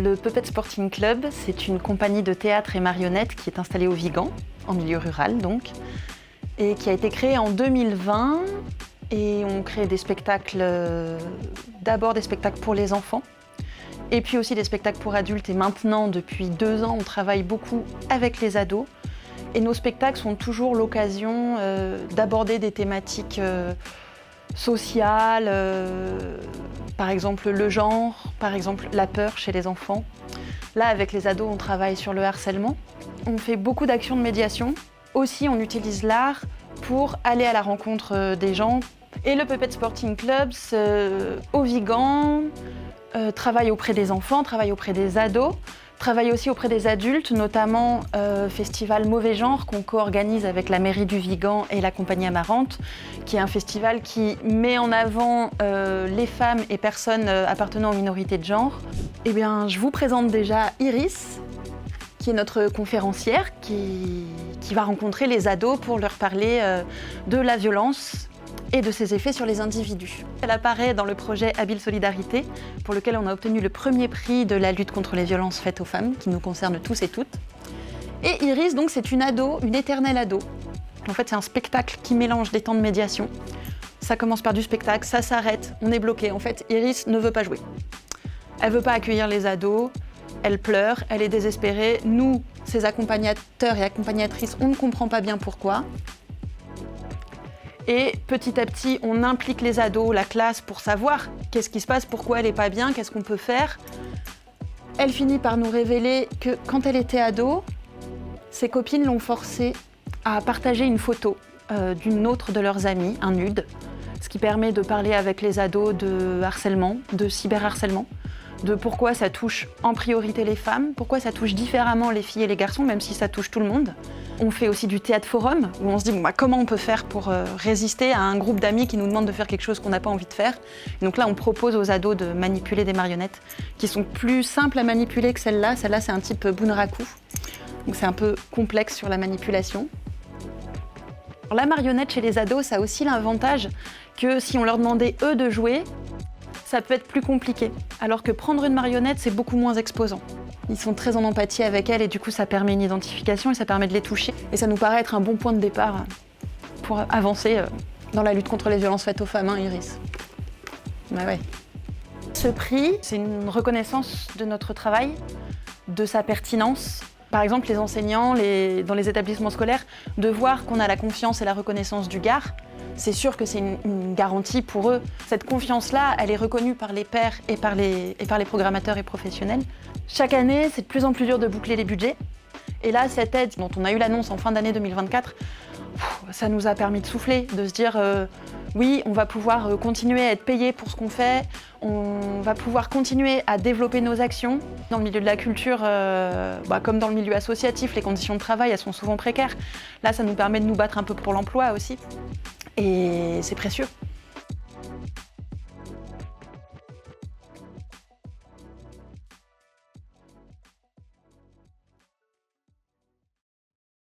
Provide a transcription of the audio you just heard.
Le Puppet Sporting Club, c'est une compagnie de théâtre et marionnettes qui est installée au Vigan, en milieu rural donc, et qui a été créée en 2020. Et on crée des spectacles, d'abord des spectacles pour les enfants, et puis aussi des spectacles pour adultes. Et maintenant, depuis 2 ans, on travaille beaucoup avec les ados. Et nos spectacles sont toujours l'occasion d'aborder des thématiques sociales, par exemple le genre, par exemple la peur chez les enfants. Là, avec les ados, on travaille sur le harcèlement. On fait beaucoup d'actions de médiation. Aussi, on utilise l'art pour aller à la rencontre des gens. Et le Puppet Sporting Club, au Vigan, travaille auprès des enfants, travaille auprès des ados, travaille aussi auprès des adultes, notamment Festival Mauvais Genre qu'on co-organise avec la mairie du Vigan et la Compagnie Amarante, qui est un festival qui met en avant les femmes et personnes appartenant aux minorités de genre. Eh bien, je vous présente déjà Iris, qui est notre conférencière, qui va rencontrer les ados pour leur parler de la violence et de ses effets sur les individus. Elle apparaît dans le projet Habile Solidarité, pour lequel on a obtenu le premier prix de la lutte contre les violences faites aux femmes, qui nous concerne tous et toutes. Et Iris, donc, c'est une ado, une éternelle ado. En fait, c'est un spectacle qui mélange des temps de médiation. Ça commence par du spectacle, ça s'arrête, on est bloqué. En fait, Iris ne veut pas jouer. Elle veut pas accueillir les ados, elle pleure, elle est désespérée. Nous, ses accompagnateurs et accompagnatrices, on ne comprend pas bien pourquoi. Et petit à petit, on implique les ados, la classe, pour savoir qu'est-ce qui se passe, pourquoi elle n'est pas bien, qu'est-ce qu'on peut faire. Elle finit par nous révéler que quand elle était ado, ses copines l'ont forcée à partager une photo d'une autre de leurs amies, un nude, ce qui permet de parler avec les ados de harcèlement, de cyberharcèlement, de pourquoi ça touche en priorité les femmes, pourquoi ça touche différemment les filles et les garçons, même si ça touche tout le monde. On fait aussi du théâtre forum, où on se dit comment on peut faire pour résister à un groupe d'amis qui nous demande de faire quelque chose qu'on n'a pas envie de faire. Et donc là, on propose aux ados de manipuler des marionnettes qui sont plus simples à manipuler que celle-là. Celle-là, c'est un type bunraku, donc c'est un peu complexe sur la manipulation. La marionnette chez les ados, ça a aussi l'avantage que si on leur demandait eux de jouer, ça peut être plus compliqué. Alors que prendre une marionnette, c'est beaucoup moins exposant. Ils sont très en empathie avec elle et du coup, ça permet une identification et ça permet de les toucher. Et ça nous paraît être un bon point de départ pour avancer dans la lutte contre les violences faites aux femmes, hein, Iris. Bah ouais. Ce prix, c'est une reconnaissance de notre travail, de sa pertinence. Par exemple, les enseignants, dans les établissements scolaires, de voir qu'on a la confiance et la reconnaissance du GAR, c'est sûr que c'est une garantie pour eux. Cette confiance-là, elle est reconnue par les pairs et par les programmateurs et professionnels. Chaque année, c'est de plus en plus dur de boucler les budgets. Et là, cette aide dont on a eu l'annonce en fin d'année 2024, ça nous a permis de souffler, de se dire oui, on va pouvoir continuer à être payé pour ce qu'on fait, on va pouvoir continuer à développer nos actions. Dans le milieu de la culture, comme dans le milieu associatif, les conditions de travail, elles sont souvent précaires. Là, ça nous permet de nous battre un peu pour l'emploi aussi. Et c'est précieux.